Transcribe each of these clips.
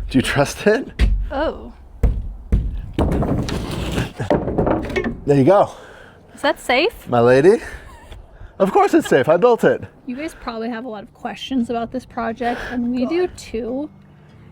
Do you trust it? Oh. There you go. Is that safe? My lady. Of course it's safe. I built it. You guys probably have a lot of questions about this project, and we do too.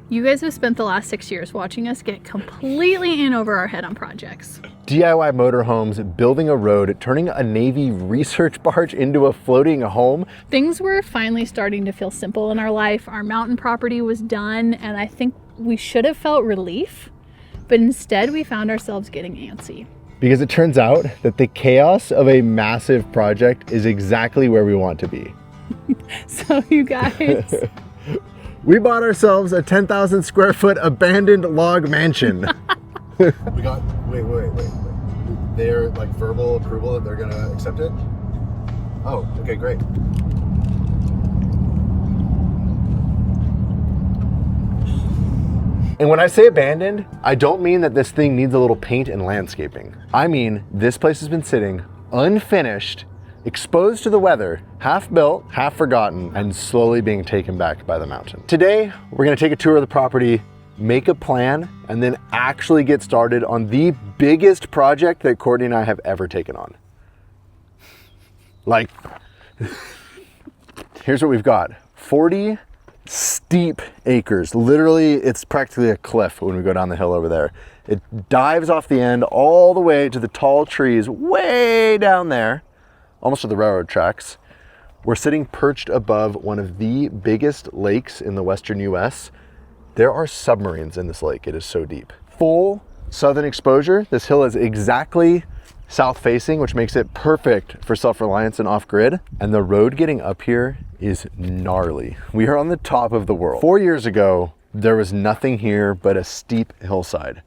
You guys have spent the last 6 years watching us get completely in over our head on projects. DIY motorhomes, building a road, turning a Navy research barge into a floating home. Things were finally starting to feel simple in our life. Our mountain property was done, and I think we should have felt relief, but instead we found ourselves getting antsy. Because it turns out that the chaos of a massive project is exactly where we want to be. So you guys... We bought ourselves a 10,000 square foot abandoned log mansion. We got, wait. They're like verbal approval that they're gonna accept it? Oh, okay, great. And when I say abandoned, I don't mean that this thing needs a little paint and landscaping. I mean, this place has been sitting unfinished, exposed to the weather, half built, half forgotten, and slowly being taken back by the mountain. Today, we're gonna take a tour of the property, make a plan, and then actually get started on the biggest project that Courtney and I have ever taken on. Like, here's what we've got. 40 steep acres. Literally, it's practically a cliff when we go down the hill over there. It dives off the end all the way to the tall trees way down there, almost to the railroad tracks. We're sitting perched above one of the biggest lakes in the western US. There are submarines in this lake. It is so deep. Full southern exposure. This hill is exactly south facing, which makes it perfect for self-reliance and off-grid. And the road getting up here is gnarly. We are on the top of the world. 4 years ago, there was nothing here but a steep hillside.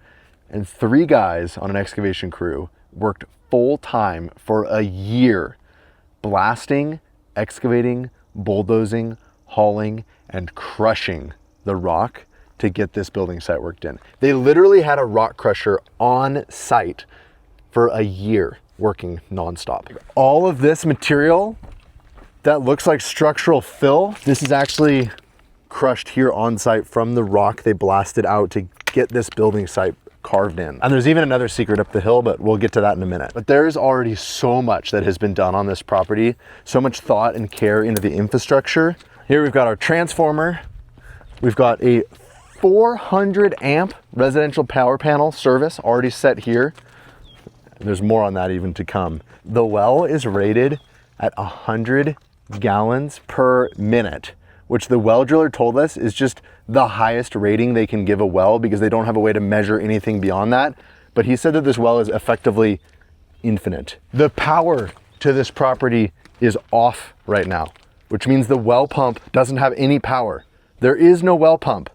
And 3 guys on an excavation crew worked full time for a year, blasting, excavating, bulldozing, hauling, and crushing the rock to get this building site worked in. They literally had a rock crusher on site for a year working nonstop. All of this material that looks like structural fill, this is actually crushed here on site from the rock they blasted out to get this building site carved in. And there's even another secret up the hill, but we'll get to that in a minute. But there is already so much that has been done on this property, so much thought and care into the infrastructure. Here we've got our transformer. We've got a 400 amp residential power panel service already set here. There's more on that even to come. The well is rated at 100 gallons per minute, which the well driller told us is just the highest rating they can give a well because they don't have a way to measure anything beyond that. But he said that this well is effectively infinite. The power to this property is off right now, which means the well pump doesn't have any power. There is no well pump.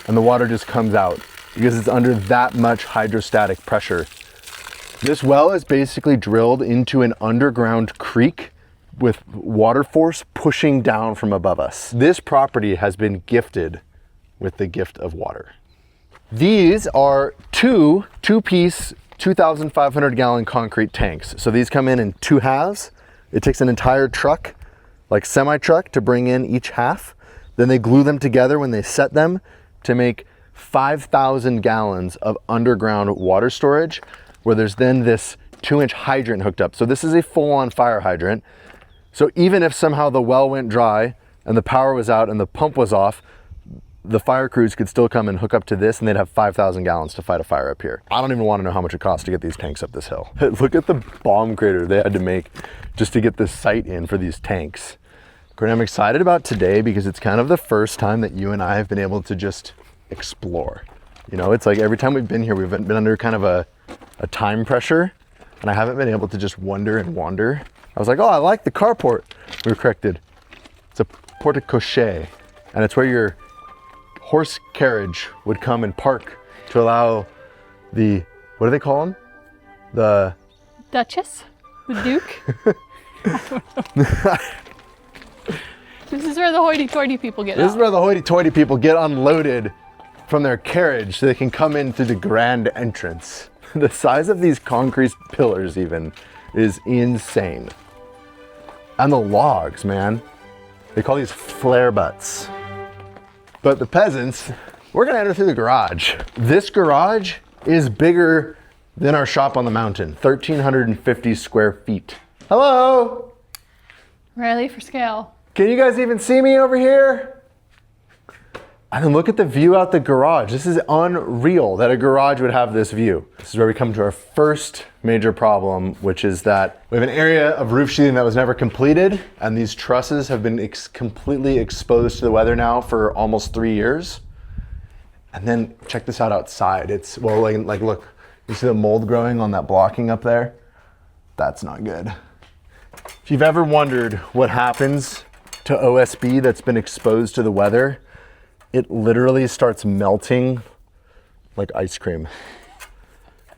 And the water just comes out because it's under that much hydrostatic pressure. This well is basically drilled into an underground creek with water force pushing down from above us. This property has been gifted with the gift of water. These are two-piece, 2,500 gallon concrete tanks. So these come in 2 halves. It takes an entire truck, like semi-truck, to bring in each half. Then they glue them together when they set them to make 5,000 gallons of underground water storage, where there's then this 2-inch hydrant hooked up. So this is a full-on fire hydrant. So even if somehow the well went dry and the power was out and the pump was off, the fire crews could still come and hook up to this and they'd have 5,000 gallons to fight a fire up here. I don't even want to know how much it costs to get these tanks up this hill. Look at the bomb crater they had to make just to get this site in for these tanks. I'm excited about today because it's kind of the first time that you and I have been able to just explore. You know, it's like every time we've been here, we've been under kind of a time pressure, and I haven't been able to just wander and wander. I was like, oh, I like the carport. We were corrected. It's a porte-cochere, and it's where your horse carriage would come and park to allow the, what do they call them? The Duchess? The Duke? This is where the hoity-toity people get out. This is where the hoity-toity people get unloaded from their carriage so they can come in through the grand entrance. The size of these concrete pillars even is insane. And the logs, man. They call these flare butts. But the peasants, we're gonna enter through the garage. This garage is bigger than our shop on the mountain, 1,350 square feet. Hello? Riley for scale. Can you guys even see me over here? And then look at the view out the garage. This is unreal that a garage would have this view. This is where we come to our first major problem, which is that we have an area of roof sheathing that was never completed, and these trusses have been completely exposed to the weather now for almost 3 years. And then check this out outside. It's, well, like look, you see the mold growing on that blocking up there? That's not good. If you've ever wondered what happens to OSB that's been exposed to the weather, it literally starts melting like ice cream.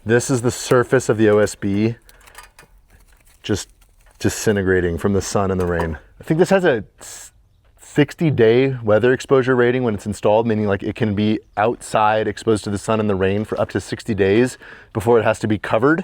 This is the surface of the OSB just disintegrating from the sun and the rain. I think this has a 60-day weather exposure rating when it's installed, meaning like it can be outside exposed to the sun and the rain for up to 60 days before it has to be covered.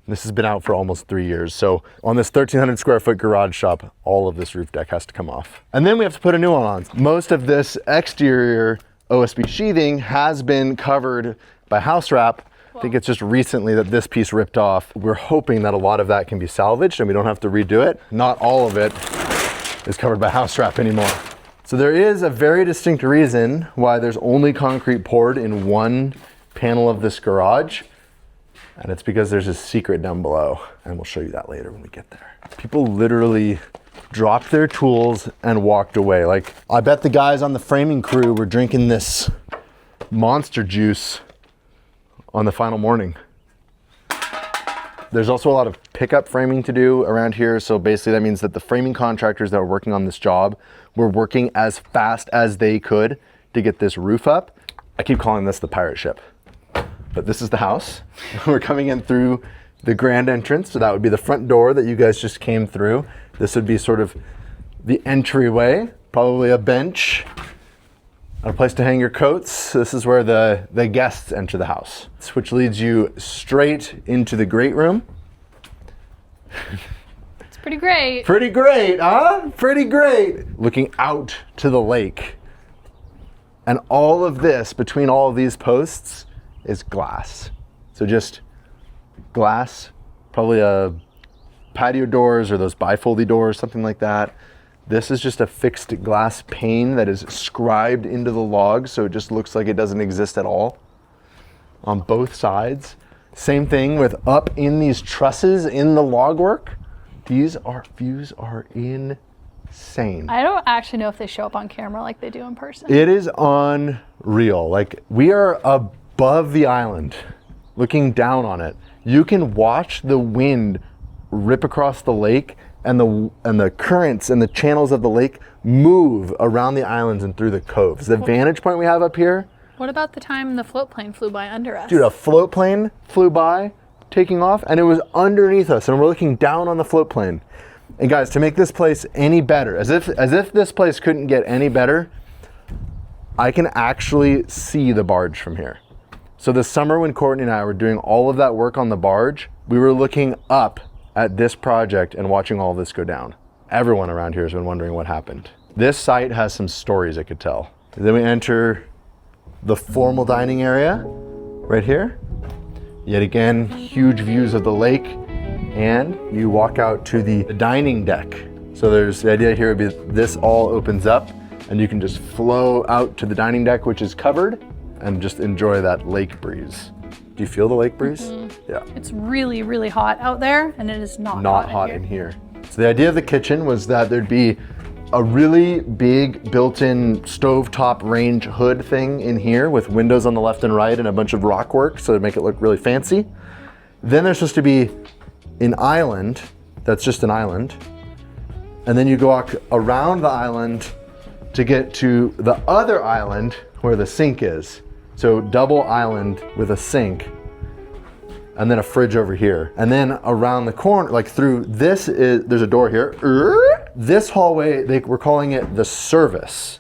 This has been out for almost 3 years. So on this 1,300 square foot garage shop, all of this roof deck has to come off. And then we have to put a new one on. Most of this exterior OSB sheathing has been covered by house wrap. I think it's just recently that this piece ripped off. We're hoping that a lot of that can be salvaged and we don't have to redo it. Not all of it is covered by house wrap anymore. So there is a very distinct reason why there's only concrete poured in one panel of this garage. And it's because there's a secret down below, and we'll show you that later when we get there. People literally dropped their tools and walked away. Like, I bet the guys on the framing crew were drinking this Monster juice on the final morning. There's also a lot of pickup framing to do around here. So basically that means that the framing contractors that were working on this job were working as fast as they could to get this roof up. I keep calling this the pirate ship. But this is the house. We're coming in through the grand entrance. So that would be the front door that you guys just came through. This would be sort of the entryway, probably a bench, a place to hang your coats. This is where the guests enter the house, which leads you straight into the great room. It's pretty great. Pretty great, huh? Pretty great. Looking out to the lake. And all of this, between all of these posts, is glass. So just glass, probably a patio doors or those bifoldy doors, something like that. This is just a fixed glass pane that is scribed into the log, so it just looks like it doesn't exist at all on both sides. Same thing with up in these trusses in the log work. These views are insane. I don't actually know if they show up on camera like they do in person. It is unreal. Like, we are above the island, looking down on it. You can watch the wind rip across the lake and the currents and the channels of the lake move around the islands and through the coves. The vantage point we have up here. What about the time the float plane flew by under us? Dude, a float plane flew by, taking off, and it was underneath us, and we're looking down on the float plane. And guys, to make this place any better, as if this place couldn't get any better, I can actually see the barge from here. So this summer when Courtney and I were doing all of that work on the barge, we were looking up at this project and watching all this go down. Everyone around here has been wondering what happened. This site has some stories it could tell. Then we enter the formal dining area right here. Yet again, huge views of the lake, and you walk out to the dining deck. So there's the idea here would be this all opens up and you can just flow out to the dining deck, which is covered, and just enjoy that lake breeze. Do you feel the lake breeze? Mm-hmm. Yeah. It's really, really hot out there, and it is not hot in here. So the idea of the kitchen was that thered be a really big built-in stovetop range hood thing in here with windows on the left and right and a bunch of rock work so to make it look really fancy. Then there's supposed to be an island that's just an island. And then you go around the island to get to the other island where the sink is. So double island with a sink and then a fridge over here. And then around the corner, like through this, there's a door here. This hallway, we're calling it the service.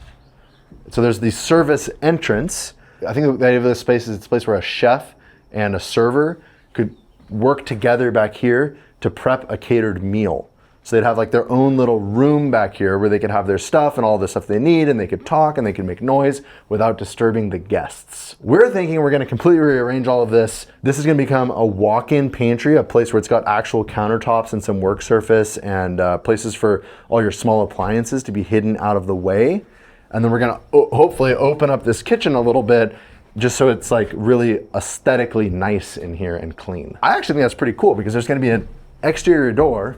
So there's the service entrance. I think the idea of this space is it's a place where a chef and a server could work together back here to prep a catered meal. So they'd have like their own little room back here where they could have their stuff and all the stuff they need, and they could talk and they could make noise without disturbing the guests. We're thinking we're gonna completely rearrange all of this. This is gonna become a walk-in pantry, a place where it's got actual countertops and some work surface and places for all your small appliances to be hidden out of the way. And then we're gonna hopefully open up this kitchen a little bit just so it's like really aesthetically nice in here and clean. I actually think that's pretty cool because there's gonna be an exterior door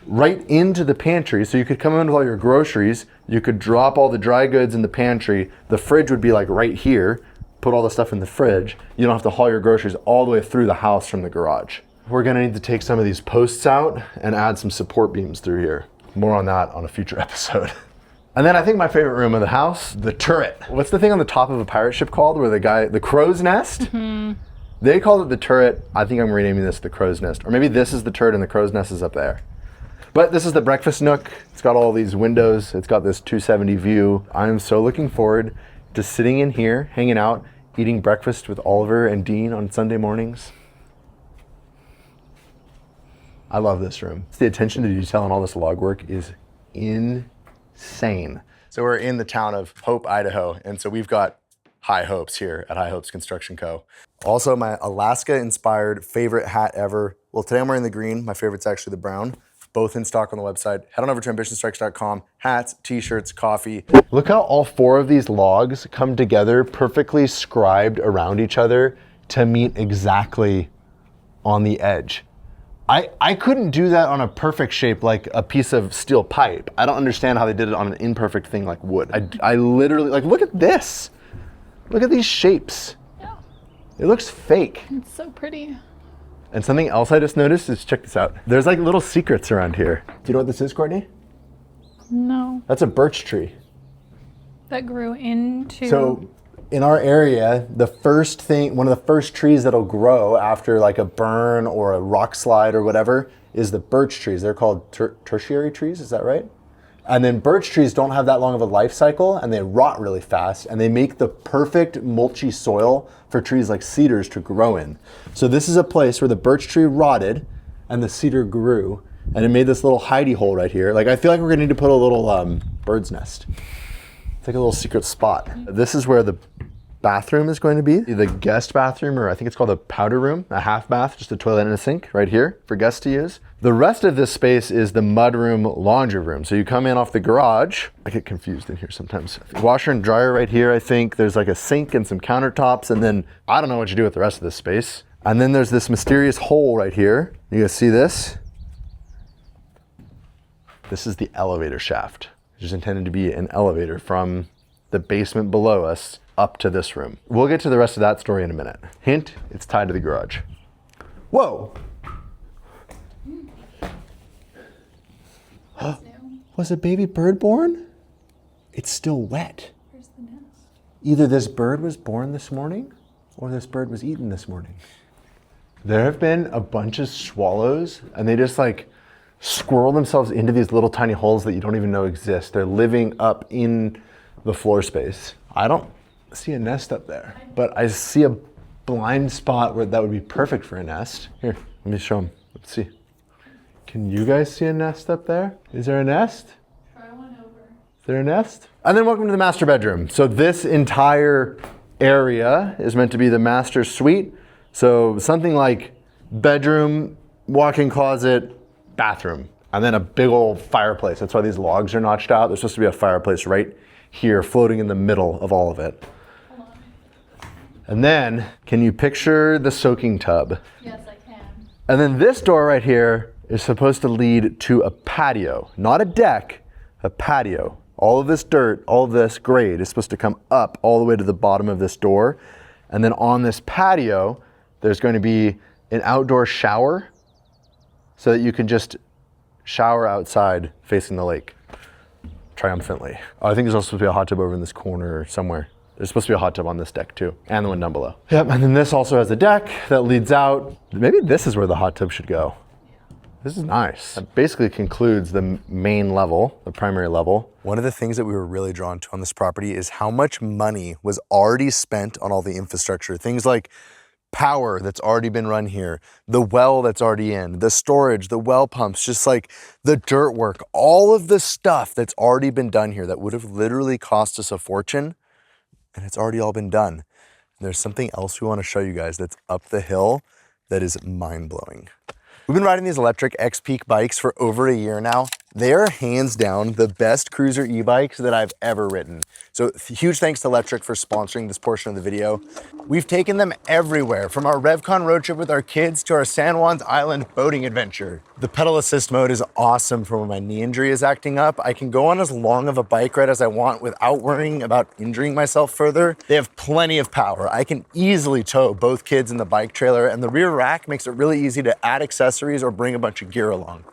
right into the pantry, so you could come in with all your groceries, you could drop all the dry goods in the pantry, the fridge would be like right here, put all the stuff in the fridge, you don't have to haul your groceries all the way through the house from the garage. We're gonna need to take some of these posts out and add some support beams through here. More on that on a future episode. And then I think my favorite room of the house, the turret. What's the thing on the top of a pirate ship called where the crow's nest? Mm-hmm. They called it the turret. I think I'm renaming this the crow's nest. Or maybe this is the turret and the crow's nest is up there. But this is the breakfast nook. It's got all these windows. It's got this 270 view. I'm so looking forward to sitting in here, hanging out, eating breakfast with Oliver and Dean on Sunday mornings. I love this room. The attention to detail on all this log work is insane. So we're in the town of Hope, Idaho. And so we've got high hopes here at High Hopes Construction Co. Also my Alaska-inspired favorite hat ever. Well, today I'm wearing the green. My favorite's actually the brown. Both in stock on the website. Head on over to ambitionstrikes.com. Hats, t-shirts, coffee. Look how all 4 of these logs come together perfectly scribed around each other to meet exactly on the edge. I couldn't do that on a perfect shape like a piece of steel pipe. I don't understand how they did it on an imperfect thing like wood. I literally, like, look at this. Look at these shapes. Yeah. It looks fake. It's so pretty. And something else I just noticed is, check this out. There's like little secrets around here. Do you know what this is, Courtney? No. That's a birch tree. That grew into... So in our area, one of the first trees that'll grow after like a burn or a rock slide or whatever is the birch trees. They're called tertiary trees, is that right? And then birch trees don't have that long of a life cycle and they rot really fast and they make the perfect mulchy soil for trees like cedars to grow in. So this is a place where the birch tree rotted and the cedar grew and it made this little hidey hole right here. Like I feel like we're gonna need to put a little bird's nest. It's like a little secret spot. This is where the bathroom is going to be. The guest bathroom, or I think it's called a powder room, a half bath, just a toilet and a sink right here for guests to use. The rest of this space is the mudroom laundry room. So you come in off the garage. I get confused in here sometimes. Washer and dryer right here, I think. There's like a sink and some countertops, and then I don't know what you do with the rest of this space. And then there's this mysterious hole right here. You guys see this? This is the elevator shaft, which is intended to be an elevator from the basement below us up to this room. We'll get to the rest of that story in a minute. Hint, it's tied to the garage. Whoa! Was a baby bird born? It's still wet. Where's the nest? Either this bird was born this morning or this bird was eaten this morning. There have been a bunch of swallows and they just like squirrel themselves into these little tiny holes that you don't even know exist. They're living up in the floor space. I don't see a nest up there, but I see a blind spot where that would be perfect for a nest. Here, let me show them. Let's see. Can you guys see a nest up there? Is there a nest? Try one over. Is there a nest? And then welcome to the master bedroom. So this entire area is meant to be the master suite. So something like bedroom, walk-in closet, bathroom, and then a big old fireplace. That's why these logs are notched out. There's supposed to be a fireplace right here floating in the middle of all of it. And then, can you picture the soaking tub? Yes, I can. And then this door right here is supposed to lead to a patio, not a deck, a patio. All of this dirt, all of this grade is supposed to come up all the way to the bottom of this door. And then on this patio, there's going to be an outdoor shower so that you can just shower outside facing the lake triumphantly. Oh, I think there's also supposed to be a hot tub over in this corner or somewhere. There's supposed to be a hot tub on this deck too, and the one down below. Yep, and then this also has a deck that leads out. Maybe this is where the hot tub should go. This is nice. That basically concludes the main level, the primary level. One of the things that we were really drawn to on this property is how much money was already spent on all the infrastructure. Things like power that's already been run here, the well that's already in, the storage, the well pumps, just like the dirt work, all of the stuff that's already been done here that would have literally cost us a fortune, and it's already all been done. And there's something else we want to show you guys that's up the hill that is mind-blowing. We've been riding these electric X-Peak bikes for over a year now. They are hands down the best cruiser e-bikes that I've ever ridden. So huge thanks to Lectric for sponsoring this portion of the video. We've taken them everywhere, from our RevCon road trip with our kids to our San Juan's Island boating adventure. The pedal assist mode is awesome for when my knee injury is acting up. I can go on as long of a bike ride as I want without worrying about injuring myself further. They have plenty of power. I can easily tow both kids in the bike trailer, and the rear rack makes it really easy to add accessories or bring a bunch of gear along.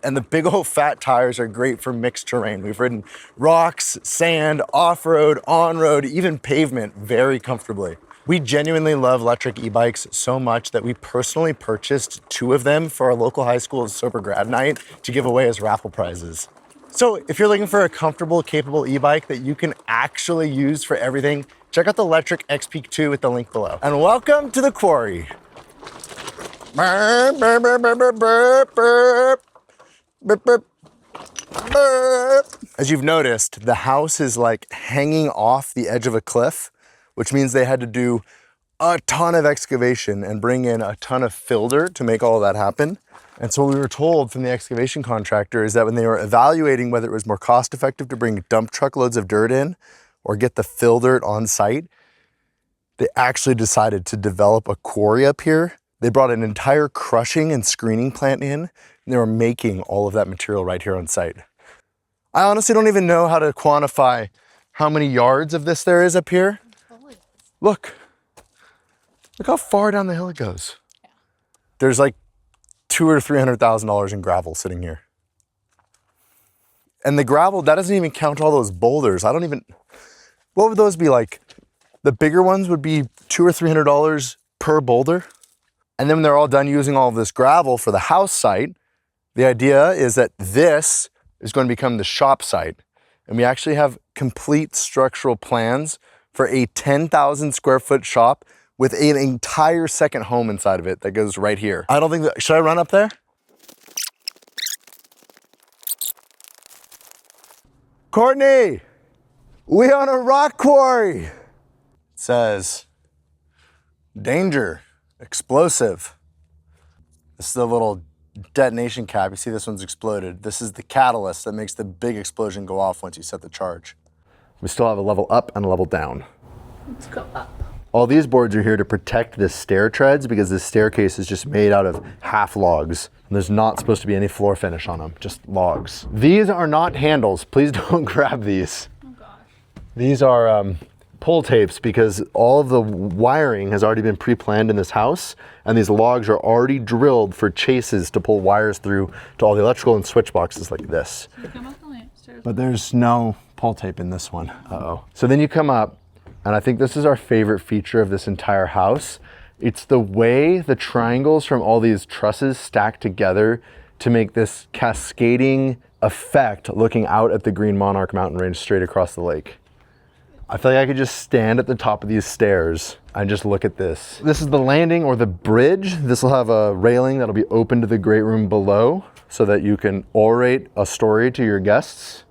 And the big old fat tires are great for mixed terrain. We've ridden rocks, sand, off-road, on-road, even pavement very comfortably. We genuinely love electric e-bikes so much that we personally purchased 2 of them for our local high school sober grad night to give away as raffle prizes. So if you're looking for a comfortable, capable e-bike that you can actually use for everything, check out the Lectric X-Peak 2 with the link below. And welcome to the quarry. Burp, burp, burp, burp, burp, burp, burp. Burp, burp, burp. As you've noticed, the house is like hanging off the edge of a cliff, which means they had to do a ton of excavation and bring in a ton of fill dirt to make all of that happen. And so what we were told from the excavation contractor is that when they were evaluating whether it was more cost effective to bring dump truckloads of dirt in or get the fill dirt on site, they actually decided to develop a quarry up here. They brought an entire crushing and screening plant in, and they were making all of that material right here on site. I honestly don't even know how to quantify how many yards of this there is up here. Look how far down the hill it goes. Yeah. There's like $200,000 or $300,000 in gravel sitting here. And the gravel, that doesn't even count all those boulders. What would those be like? The bigger ones would be $200 or $300 per boulder. And then when they're all done using all of this gravel for the house site, the idea is that this is going to become the shop site. And we actually have complete structural plans for a 10,000 square foot shop with an entire second home inside of it that goes right here. I don't think that, should I run up there? Courtney, we on a rock quarry. It says, danger, explosive. This is the little detonation cap. You see this one's exploded. This is the catalyst that makes the big explosion go off once you set the charge. We still have a level up and a level down. Let's go up. All these boards are here to protect the stair treads because this staircase is just made out of half logs. And there's not supposed to be any floor finish on them, just logs. These are not handles. Please don't grab these. Oh gosh. These are pull tapes because all of the wiring has already been pre-planned in this house, and these logs are already drilled for chases to pull wires through to all the electrical and switch boxes like this. So come up the stairs. But there's no pull tape in this one. Uh-oh. So then you come up, and I think this is our favorite feature of this entire house. It's the way the triangles from all these trusses stack together to make this cascading effect looking out at the Green Monarch mountain range straight across the lake. I feel like I could just stand at the top of these stairs and just look at this. This is the landing or the bridge. This will have a railing that'll be open to the great room below so that you can orate a story to your guests.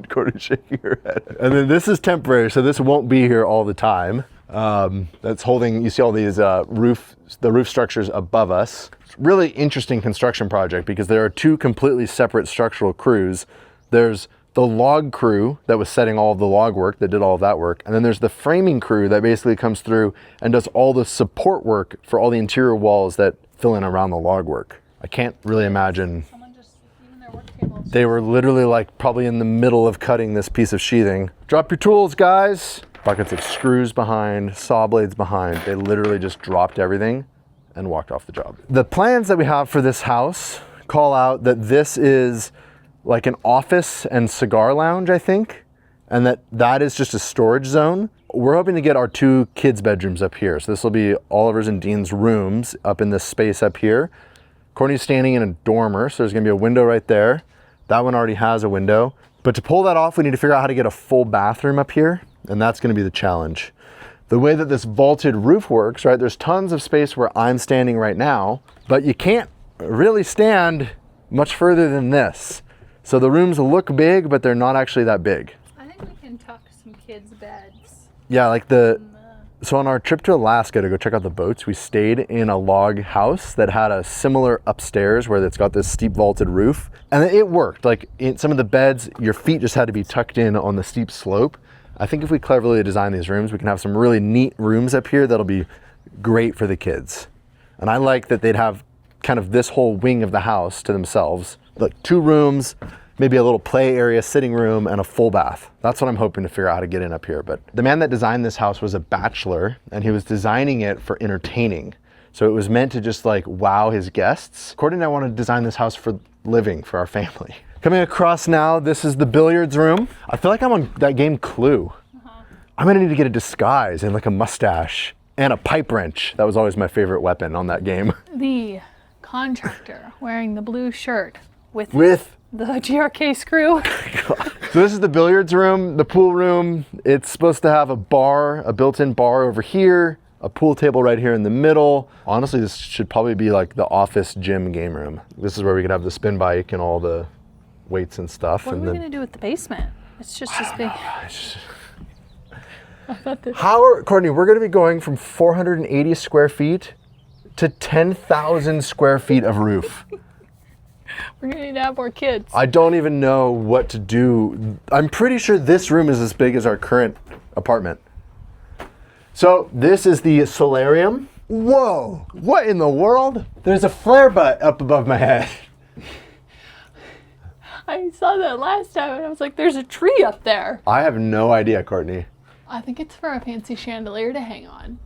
Courtney's shaking her head. And then this is temporary, so this won't be here all the time. That's holding, you see all these the roof structures above us. It's a really interesting construction project because there are 2 completely separate structural crews. There's the log crew that was setting all of the log work, that did all of that work. And then there's the framing crew that basically comes through and does all the support work for all the interior walls that fill in around the log work. I can't really imagine. Someone just, even their work tables. They were literally like probably in the middle of cutting this piece of sheathing. Drop your tools, guys. Buckets of screws behind, saw blades behind. They literally just dropped everything and walked off the job. The plans that we have for this house call out that this is like an office and cigar lounge, I think, and that is just a storage zone. We're hoping to get our 2 kids' bedrooms up here. So this will be Oliver's and Dean's rooms up in this space up here. Courtney's standing in a dormer, so there's gonna be a window right there. That one already has a window. But to pull that off, we need to figure out how to get a full bathroom up here, and that's gonna be the challenge. the way that this vaulted roof works, right? There's tons of space where I'm standing right now, but you can't really stand much further than this. So the rooms look big, but they're not actually that big. I think we can tuck some kids' beds. Yeah, like so on our trip to Alaska to go check out the boats, we stayed in a log house that had a similar upstairs where it's got this steep vaulted roof. And it worked. Like in some of the beds, your feet just had to be tucked in on the steep slope. I think if we cleverly design these rooms, we can have some really neat rooms up here that'll be great for the kids. And I like that they'd have kind of this whole wing of the house to themselves. Like 2 rooms, maybe a little play area, sitting room, and a full bath. That's what I'm hoping to figure out how to get in up here. But the man that designed this house was a bachelor, and he was designing it for entertaining. So it was meant to just like wow his guests. Courtney and I want to design this house for living, for our family. Coming across now, this is the billiards room. I feel like I'm on that game Clue. I'm gonna need to get a disguise and like a mustache and a pipe wrench. That was always my favorite weapon on that game. The contractor wearing the blue shirt with the GRK screw. So this is the billiards room, the pool room. It's supposed to have a bar, a built-in bar over here, a pool table right here in the middle. Honestly, this should probably be like the office gym game room. This is where we could have the spin bike and all the weights and stuff. What are we gonna do with the basement? It's just as big. Courtney, we're gonna be going from 480 square feet to 10,000 square feet of roof. We're gonna need to have more kids. I don't even know what to do. I'm pretty sure this room is as big as our current apartment. So this is the solarium. Whoa, what in the world? There's a flare butt up above my head. I saw that last time and I was like, there's a tree up there. I have no idea, Courtney. I think it's for a fancy chandelier to hang on.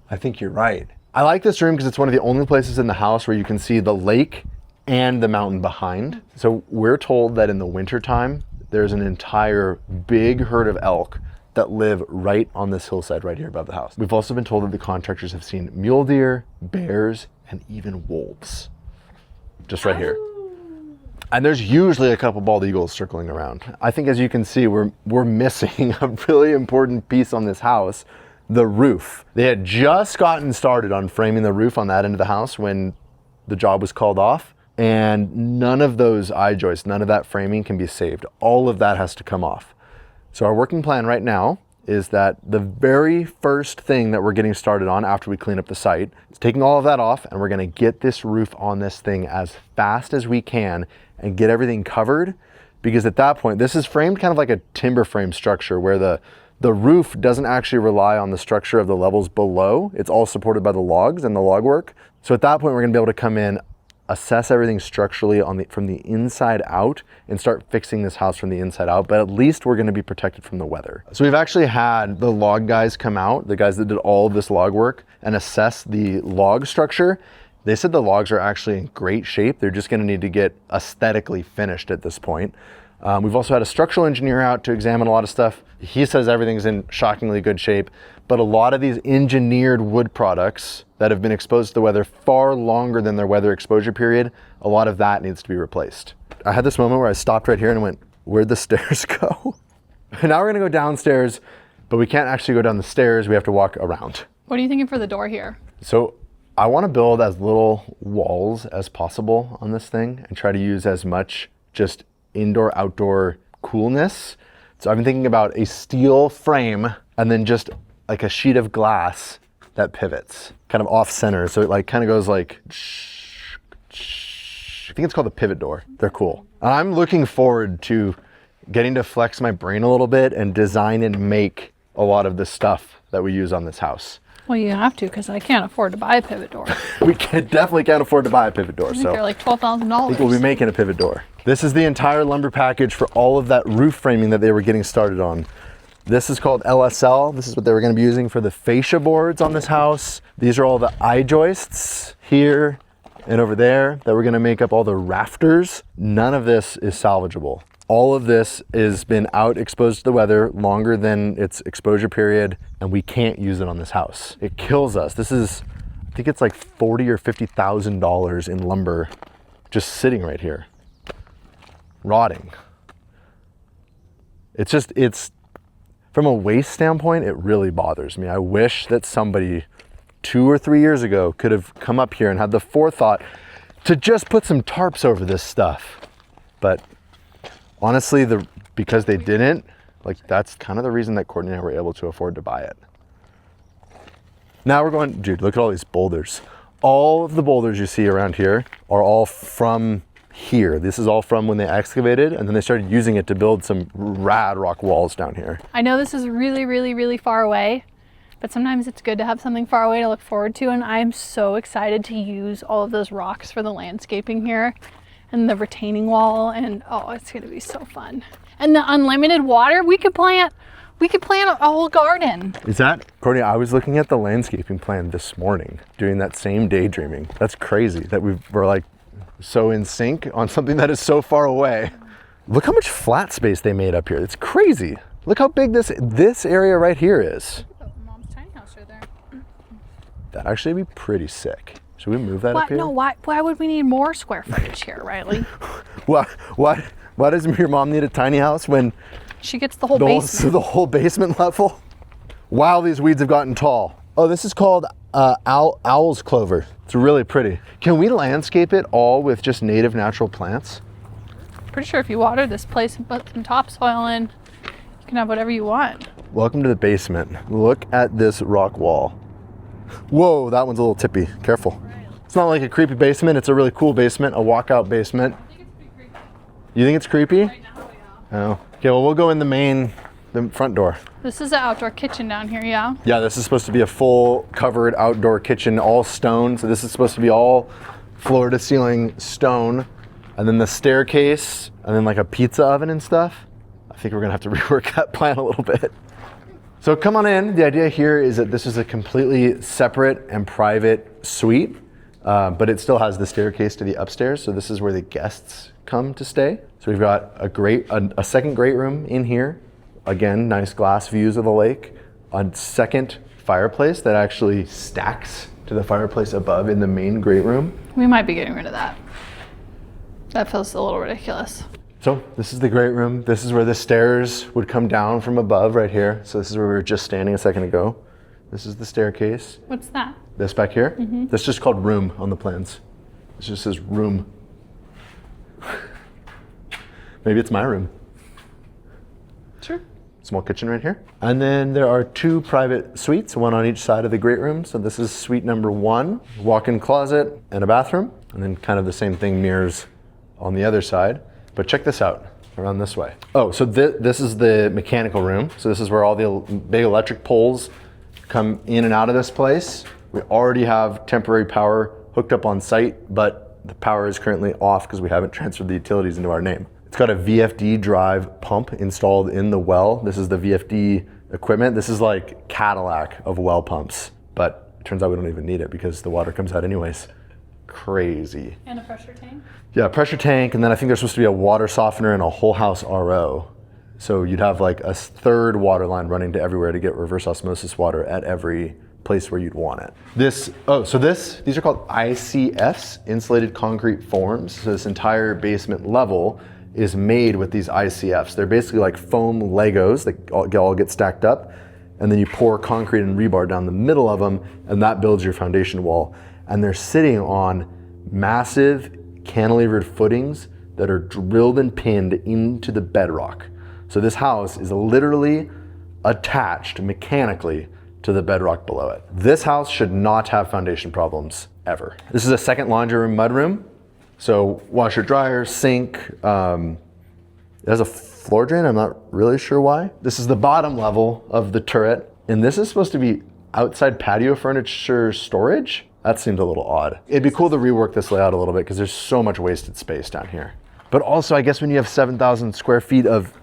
I think you're right. I like this room because it's one of the only places in the house where you can see the lake and the mountain behind. So we're told that in the wintertime, there's an entire big herd of elk that live right on this hillside right here above the house. We've also been told that the contractors have seen mule deer, bears, and even wolves. Just right here. And there's usually a couple bald eagles circling around. I think as you can see, we're missing a really important piece on this house, the roof. They had just gotten started on framing the roof on that end of the house when the job was called off. And none of those I-joists, none of that framing can be saved. All of that has to come off. So our working plan right now is that the very first thing that we're getting started on after we clean up the site is taking all of that off, and we're gonna get this roof on this thing as fast as we can and get everything covered, because at that point, this is framed kind of like a timber frame structure where the roof doesn't actually rely on the structure of the levels below. It's all supported by the logs and the log work. So at that point, we're gonna be able to come in, assess everything structurally from the inside out and start fixing this house from the inside out, but at least we're gonna be protected from the weather. So we've actually had the log guys come out, the guys that did all of this log work, and assess the log structure. They said the logs are actually in great shape. They're just gonna need to get aesthetically finished at this point. We've also had a structural engineer out to examine a lot of stuff. He says everything's in shockingly good shape, but a lot of these engineered wood products that have been exposed to the weather far longer than their weather exposure period, a lot of that needs to be replaced. I had this moment where I stopped right here and went, where'd the stairs go? Now we're gonna go downstairs, but we can't actually go down the stairs. We have to walk around. What are you thinking for the door here? So I wanna build as little walls as possible on this thing and try to use as much just indoor, outdoor coolness. So I've been thinking about a steel frame and then just like a sheet of glass that pivots kind of off center. So it like kind of goes like, I think it's called the pivot door. They're cool. I'm looking forward to getting to flex my brain a little bit and design and make a lot of the stuff that we use on this house. Well, you have to, because I can't afford to buy a pivot door. We definitely can't afford to buy a pivot door. I think they're like $12,000. I think we'll be making a pivot door. This is the entire lumber package for all of that roof framing that they were getting started on. This is called LSL. This is what they were going to be using for the fascia boards on this house. These are all the I-joists here and over there that we're going to make up all the rafters. None of this is salvageable. All of this has been out exposed to the weather longer than its exposure period, and we can't use it on this house. It kills us. This is, I think it's like $40,000 or $50,000 in lumber just sitting right here, rotting. It's From a waste standpoint, it really bothers me. I wish that somebody 2 or 3 years ago could have come up here and had the forethought to just put some tarps over this stuff. But honestly, because they didn't, like, that's kind of the reason that Courtney and I were able to afford to buy it. Now we're going, dude, look at all these boulders. All of the boulders you see around here are all from here. This is all from when they excavated, and then they started using it to build some rad rock walls down here. I know this is really, really, really far away, but sometimes it's good to have something far away to look forward to, and I am so excited to use all of those rocks for the landscaping here and the retaining wall, and oh, it's gonna be so fun. And the unlimited water, we could plant a whole garden. Is that, Courtney, I was looking at the landscaping plan this morning, doing that same daydreaming. That's crazy that we're like so in sync on something that is so far away. Look how much flat space they made up here. It's crazy. Look how big this area right here is. Mom's tiny house right there. That'd actually be pretty sick. Should we move that Why, up here? no, why would we need more square footage here, Riley? Why does your mom need a tiny house when She gets the whole basement. the whole basement level? Wow, these weeds have gotten tall. Oh, this is called owl's clover. It's really pretty. Can we landscape it all with just native natural plants? Pretty sure if you water this place and put some topsoil in, you can have whatever you want. Welcome to the basement. Look at this rock wall. Whoa, that one's a little tippy. Careful. It's not like a creepy basement. It's a really cool basement, a walkout basement. I think it's pretty creepy. You think it's creepy? Right now, yeah. Oh. Okay, well, we'll go in the front door. This is the outdoor kitchen down here, yeah? Yeah, this is supposed to be a full covered outdoor kitchen, all stone. So this is supposed to be all floor to ceiling stone. And then the staircase, and then like a pizza oven and stuff. I think we're gonna have to rework that plan a little bit. So come on in. The idea here is that this is a completely separate and private suite, but it still has the staircase to the upstairs. So this is where the guests come to stay. So we've got a second great room in here. Again, nice glass views of the lake. A second fireplace that actually stacks to the fireplace above in the main great room. We might be getting rid of that. That feels a little ridiculous. So this is the great room. This is where the stairs would come down from above right here. So this is where we were just standing a second ago. This is the staircase. What's that? This back here, That's just called room on the plans. It just says room. Maybe it's my room. Sure. Small kitchen right here. And then there are 2 private suites, one on each side of the great room. So this is suite number 1, walk-in closet and a bathroom. And then kind of the same thing mirrors on the other side. But check this out, around this way. Oh, so this is the mechanical room. So this is where all the big electric poles come in and out of this place. We already have temporary power hooked up on site, but the power is currently off because we haven't transferred the utilities into our name. It's got a VFD drive pump installed in the well. This is the VFD equipment. This is like Cadillac of well pumps, but it turns out we don't even need it because the water comes out anyways. Crazy. And a pressure tank? Yeah, pressure tank, and then I think there's supposed to be a water softener and a whole house RO. So you'd have like a third water line running to everywhere to get reverse osmosis water at every place where you'd want it. These are called ICFs, insulated concrete forms. So this entire basement level is made with these ICFs. They're basically like foam Legos that all get stacked up, and then you pour concrete and rebar down the middle of them, and that builds your foundation wall. And they're sitting on massive cantilevered footings that are drilled and pinned into the bedrock. So this house is literally attached mechanically to the bedrock below it. This house should not have foundation problems ever. This is a second laundry room, mud room. So washer, dryer, sink. It has a floor drain, I'm not really sure why. This is the bottom level of the turret. And this is supposed to be outside patio furniture storage. That seems a little odd. It'd be cool to rework this layout a little bit because there's so much wasted space down here. But also, I guess when you have 7,000 square feet of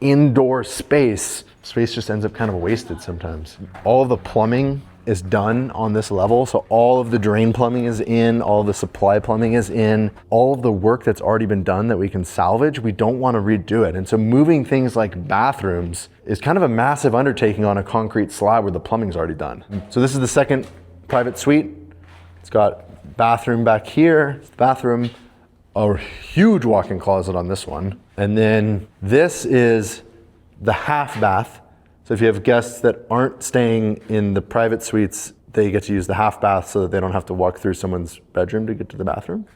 indoor space just ends up kind of wasted sometimes. All of the plumbing is done on this level. So all of the drain plumbing is in, all of the supply plumbing is in, all of the work that's already been done that we can salvage, we don't want to redo it. And so moving things like bathrooms is kind of a massive undertaking on a concrete slab where the plumbing's already done. So this is the second private suite. It's got bathroom back here, bathroom, a huge walk-in closet on this one. And then this is the half bath So if you have guests that aren't staying in the private suites, they get to use the half bath so that they don't have to walk through someone's bedroom to get to the bathroom.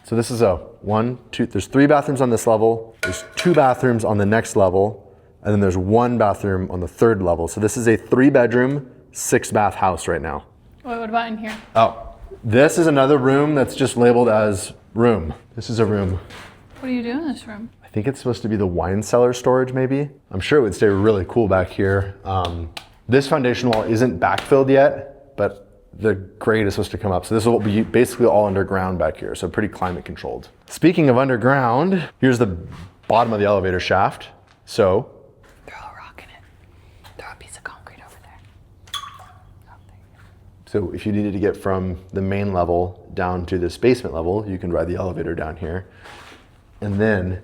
So this is a 1, 2, there's 3 bathrooms on this level, there's 2 bathrooms on the next level, and then there's 1 bathroom on the 3rd level. So this is a 3-bedroom, 6-bath house right now. Wait, what about in here? Oh, this is another room that's just labeled as room. This is a room. What do you do in this room? I think it's supposed to be the wine cellar storage maybe. I'm sure it would stay really cool back here. This foundation wall isn't backfilled yet, but the grade is supposed to come up. So this will be basically all underground back here. So pretty climate controlled. Speaking of underground, here's the bottom of the elevator shaft. So Throw a rock in it. Throw a piece of concrete over there. Oh, there you go. So if you needed to get from the main level down to this basement level, you can ride the elevator down here. And then,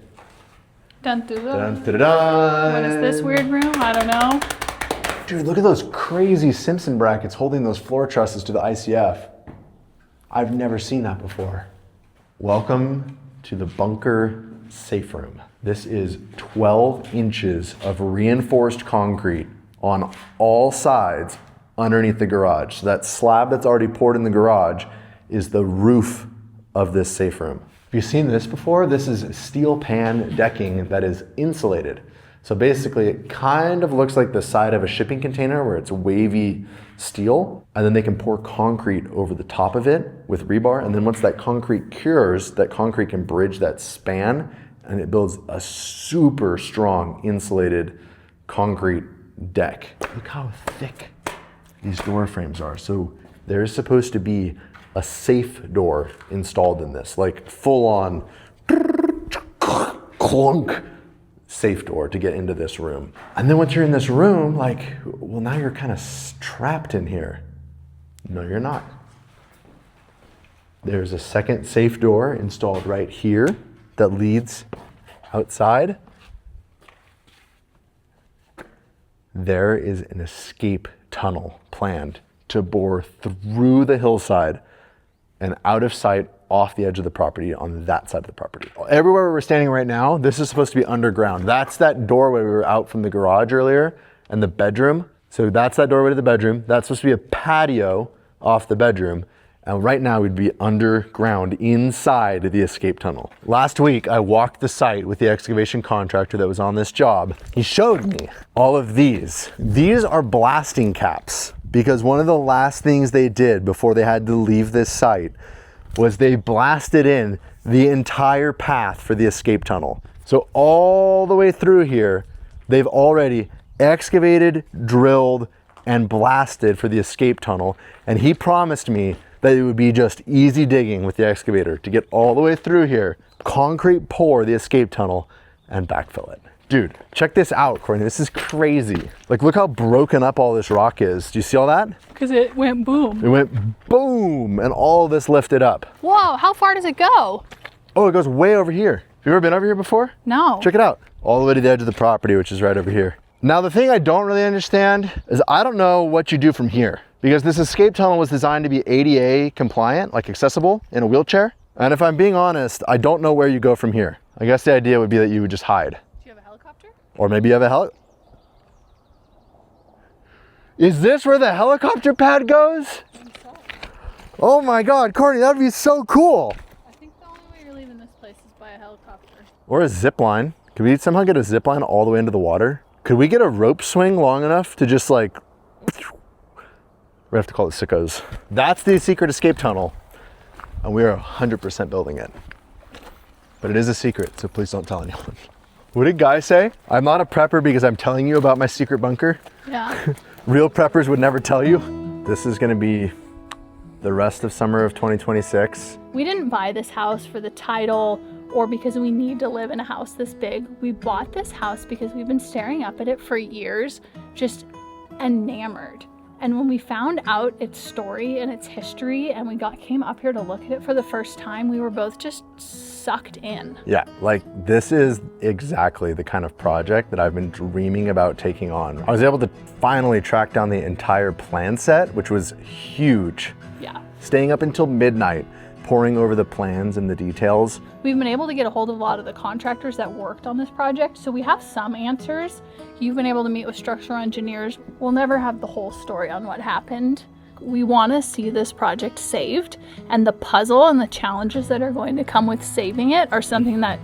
Dun, dun, dun, dun. dun, dun. What is this weird room? I don't know. Dude, look at those crazy Simpson brackets holding those floor trusses to the ICF. I've never seen that before. Welcome to the bunker safe room. This is 12 inches of reinforced concrete on all sides underneath the garage. So that slab that's already poured in the garage is the roof of this safe room. Have you seen this before? This is steel pan decking that is insulated. So basically it kind of looks like the side of a shipping container where it's wavy steel, and then they can pour concrete over the top of it with rebar, and then once that concrete cures, that concrete can bridge that span, and it builds a super strong insulated concrete deck. Look how thick these door frames are. So there's supposed to be a safe door installed in this, like full on clunk safe door to get into this room. And then once you're in this room, like, well, now you're kind of trapped in here. No, you're not. There's a second safe door installed right here that leads outside. There is an escape tunnel planned to bore through the hillside and out of sight off the edge of the property on that side of the property. Everywhere we're standing right now, this is supposed to be underground. That's that doorway we were out from the garage earlier and the bedroom. So that's that doorway to the bedroom. That's supposed to be a patio off the bedroom. And right now we'd be underground inside the escape tunnel. Last week, I walked the site with the excavation contractor that was on this job. He showed me all of these. These are blasting caps because one of the last things they did before they had to leave this site was they blasted in the entire path for the escape tunnel. So all the way through here, they've already excavated, drilled, and blasted for the escape tunnel. And he promised me that it would be just easy digging with the excavator to get all the way through here, concrete pour the escape tunnel, and backfill it. Dude, check this out, Courtney. This is crazy. Like, look how broken up all this rock is. Do you see all that? Because it went boom. It went boom, and all of this lifted up. Whoa, how far does it go? Oh, it goes way over here. Have you ever been over here before? No. Check it out. All the way to the edge of the property, which is right over here. Now, the thing I don't really understand is I don't know what you do from here, because this escape tunnel was designed to be ADA compliant, like accessible in a wheelchair. And if I'm being honest, I don't know where you go from here. I guess the idea would be that you would just hide. Do you have a helicopter? Or maybe you have a Is this where the helicopter pad goes? I think so. Oh my God, Courtney, that would be so cool. I think the only way you're leaving this place is by a helicopter. Or a zip line. Could we somehow get a zip line all the way into the water? Could we get a rope swing long enough to just like, we have to call it sickos. That's the secret escape tunnel. And we are 100% building it. But it is a secret, so please don't tell anyone. What did Guy say? I'm not a prepper because I'm telling you about my secret bunker. Yeah. Real preppers would never tell you. This is gonna be the rest of summer of 2026. We didn't buy this house for the title or because we need to live in a house this big. We bought this house because we've been staring up at it for years, just enamored. And when we found out its story and its history and we came up here to look at it for the first time, we were both just sucked in. Yeah, like this is exactly the kind of project that I've been dreaming about taking on. I was able to finally track down the entire plan set, which was huge. Yeah. Staying up until midnight, poring over the plans and the details. We've been able to get a hold of a lot of the contractors that worked on this project, so we have some answers. You've been able to meet with structural engineers. We'll never have the whole story on what happened. We want to see this project saved, and the puzzle and the challenges that are going to come with saving it are something that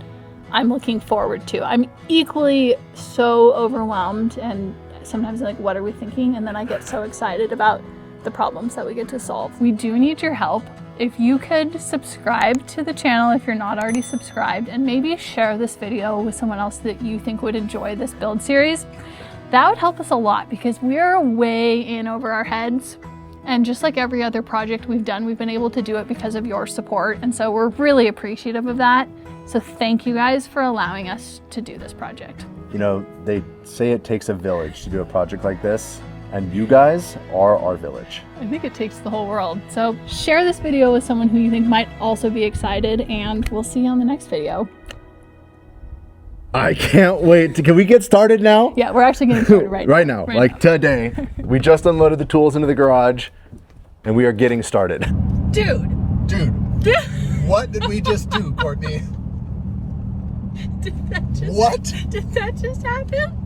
I'm looking forward to. I'm equally so overwhelmed and sometimes like, what are we thinking? And then I get so excited about the problems that we get to solve. We do need your help. If you could subscribe to the channel if you're not already subscribed, and maybe share this video with someone else that you think would enjoy this build series, that would help us a lot because we're way in over our heads. And just like every other project we've done, we've been able to do it because of your support. And so we're really appreciative of that. So thank you guys for allowing us to do this project. You know, they say it takes a village to do a project like this, and you guys are our village. I think it takes the whole world. So share this video with someone who you think might also be excited, and we'll see you on the next video. I can't wait. Can we get started now? Yeah, we're actually getting started right now. Like today. We just unloaded the tools into the garage, and we are getting started. Dude. What did we just do, Courtney? What? Did that just happen?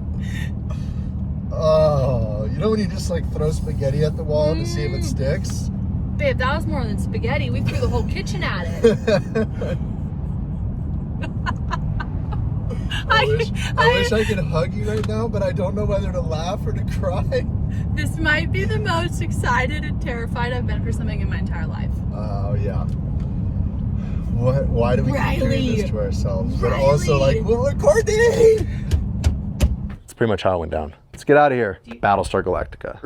Oh, you know when you just like throw spaghetti at the wall to see if it sticks? Babe, that was more than spaghetti. We threw the whole kitchen at it. I wish I could hug you right now, but I don't know whether to laugh or to cry. This might be the most excited and terrified I've been for something in my entire life. Oh, yeah. Why do we keep doing this to ourselves? But Riley! also like, well, Courtney! That's pretty much how it went down. Let's get out of here. Battlestar Galactica.